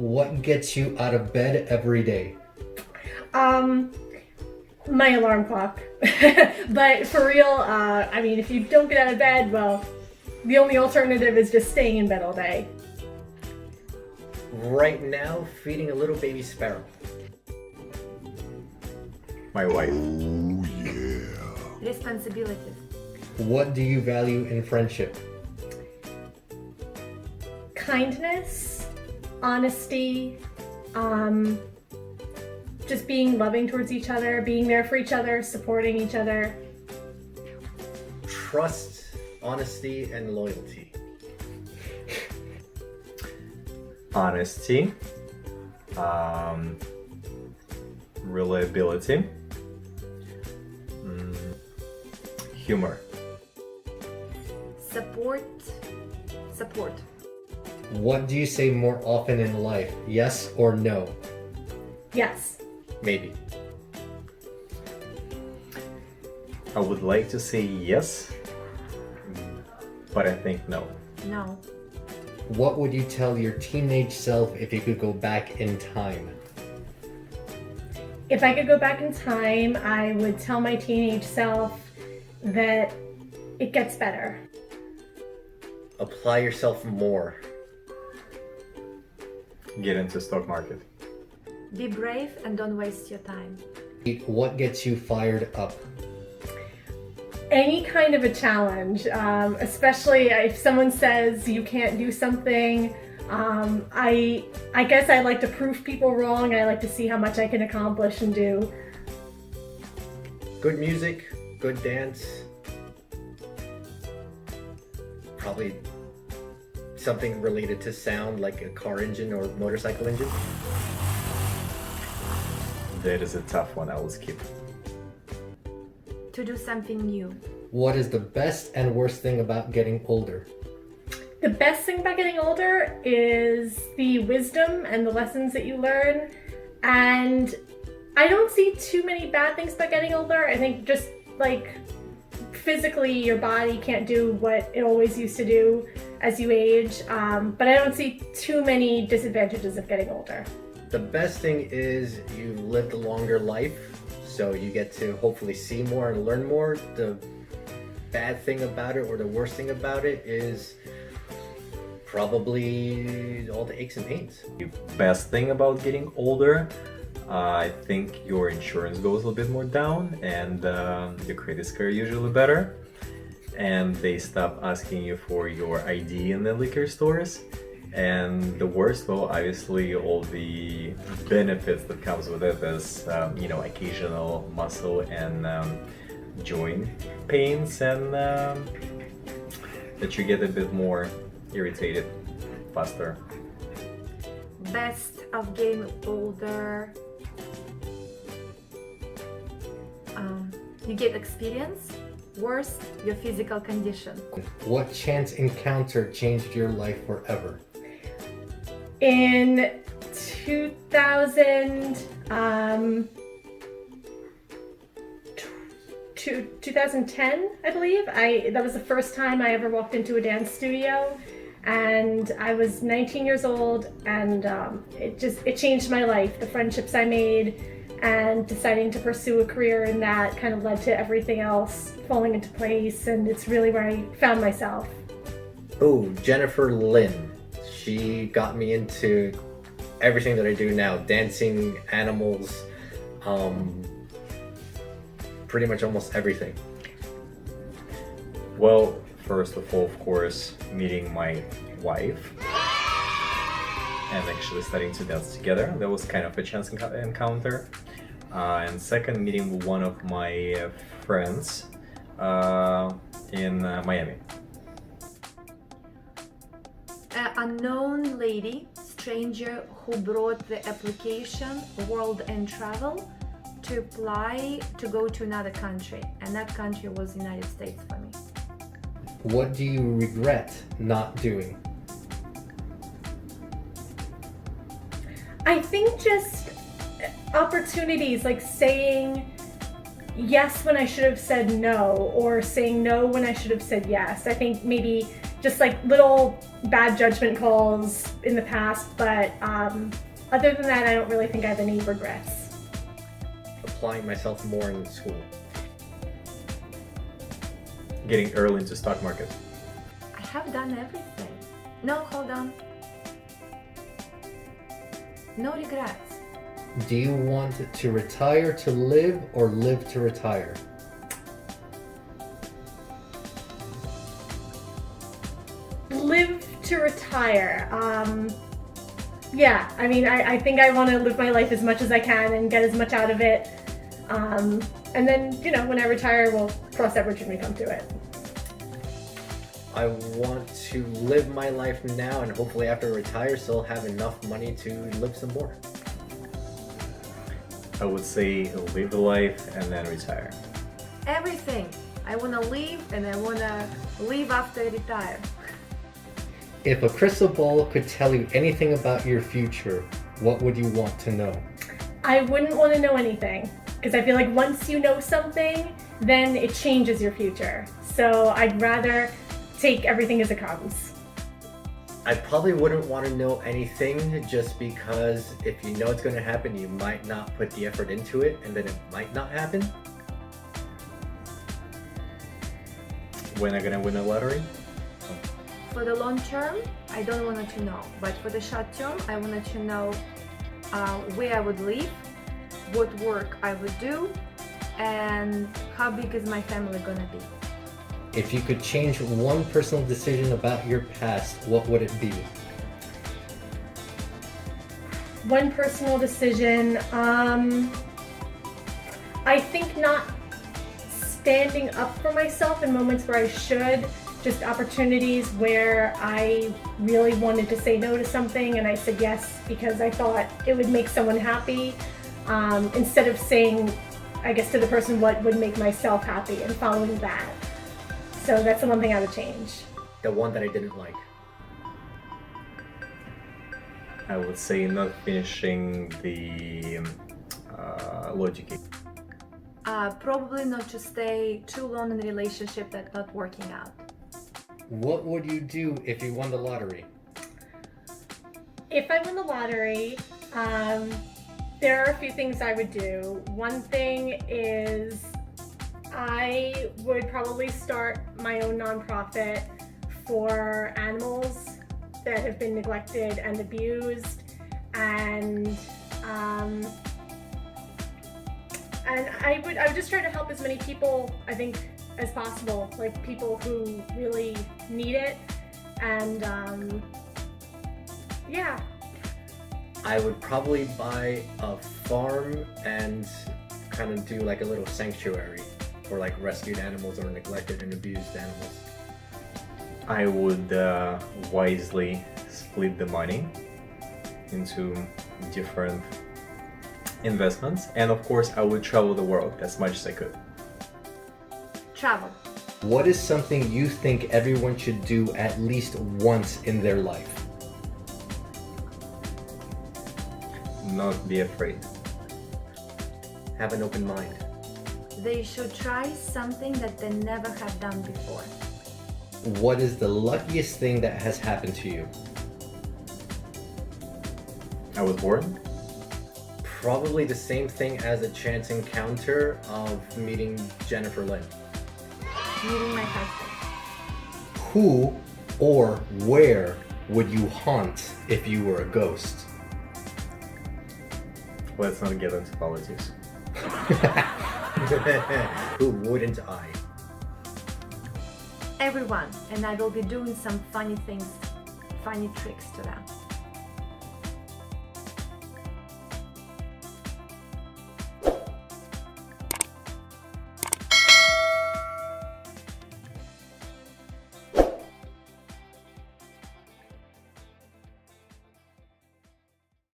What gets you out of bed every day? My alarm clock. But for real, I mean, if you don't get out of bed, well, the only alternative is just staying in bed all day. Right now, feeding a little baby sparrow. My wife. Responsibilities. What do you value in friendship? Kindness, honesty, just being loving towards each other, being there for each other, supporting each other. Trust, honesty, and loyalty. Honesty. Reliability. Humor. Support. What do you say more often in life? Yes or no? Yes. Maybe. I would like to say yes, but I think no. No. What would you tell your teenage self if you could go back in time? If I could go back in time, I would tell my teenage self that it gets better. Apply yourself more. Get into stock market. Be brave and don't waste your time. What gets you fired up? Any kind of a challenge, especially if someone says you can't do something. I guess I like to prove people wrong. I like to see how much I can accomplish and do. Good music, good dance. Probably something related to sound, like a car engine or motorcycle engine. That is a tough one. I will skip. To do something new. What is the best and worst thing about getting older? The best thing about getting older is the wisdom and the lessons that you learn. And I don't see too many bad things about getting older. I think just like physically your body can't do what it always used to do as you age. But I don't see too many disadvantages of getting older. The best thing is you've lived a longer life, so you get to hopefully see more and learn more. The bad thing about it, or the worst thing about it, is probably all the aches and pains. The best thing about getting older, I think your insurance goes a little bit more down, and your credit score usually better, and they stop asking you for your ID in the liquor stores. And the worst, well, obviously all the benefits that comes with it is, occasional muscle and joint pains, and that you get a bit more irritated faster. Best of getting older. You get experience. Worst, your physical condition. What chance encounter changed your life forever? In 2010, I believe, that was the first time I ever walked into a dance studio, and I was 19 years old, and it changed my life. The friendships I made and deciding to pursue a career in that kind of led to everything else falling into place, and it's really where I found myself. Oh, Jennifer Lynn. She got me into everything that I do now. Dancing, animals, pretty much almost everything. Well, first of all, of course, meeting my wife and actually starting to dance together. That was kind of a chance encounter. And second, meeting one of my friends in Miami. An unknown lady, stranger, who brought the application World and Travel to apply to go to another country, and that country was the United States for me. What do you regret not doing? I think just opportunities, like saying yes when I should have said no, or saying no when I should have said yes. I think maybe just like little bad judgment calls in the past, but other than that, I don't really think I have any regrets. Applying myself more in school. Getting early into stock market. I have done everything. No, hold on. No regrets. Do you want to retire to live or live to retire? Live to retire. Yeah, I mean, I think I want to live my life as much as I can and get as much out of it. And then, you know, when I retire, we'll cross that bridge when we come to it. I want to live my life now, and hopefully after I retire, still have enough money to live some more. I would say live the life and then retire. Everything. I want to live and I want to live after I retire. If a crystal ball could tell you anything about your future, what would you want to know? I wouldn't want to know anything because I feel like once you know something, then it changes your future. So I'd rather take everything as it comes. I probably wouldn't want to know anything just because if you know it's going to happen, you might not put the effort into it, and then it might not happen. When I'm gonna win a lottery? For the long term, I don't want to know. But for the short term, I wanted to know where I would live, what work I would do, and how big is my family gonna be. If you could change one personal decision about your past, what would it be? One personal decision, I think not standing up for myself in moments where I should, just opportunities where I really wanted to say no to something and I said yes because I thought it would make someone happy, instead of saying, I guess, to the person what would make myself happy and following that. So that's the one thing I would change. The one that I didn't like. I would say not finishing the logic. Probably not to stay too long in a relationship that's not working out. What would you do if you won the lottery? If I won the lottery, there are a few things I would do. One thing is I would probably start my own nonprofit for animals that have been neglected and abused, and I would just try to help as many people, I think, as possible, like people who really need it, and yeah. I would probably buy a farm and kind of do like a little sanctuary for like rescued animals or neglected and abused animals. I would wisely split the money into different investments, and of course I would travel the world as much as I could. Travel. What is something you think everyone should do at least once in their life? Not be afraid. Have an open mind. They should try something that they never have done before. What is the luckiest thing that has happened to you? I was born. Probably the same thing as a chance encounter of meeting Jennifer Lynn. Meeting my husband. Who or where would you haunt if you were a ghost? Let's not get into politics. Who wouldn't I? Everyone, and I will be doing some funny things, funny tricks to them.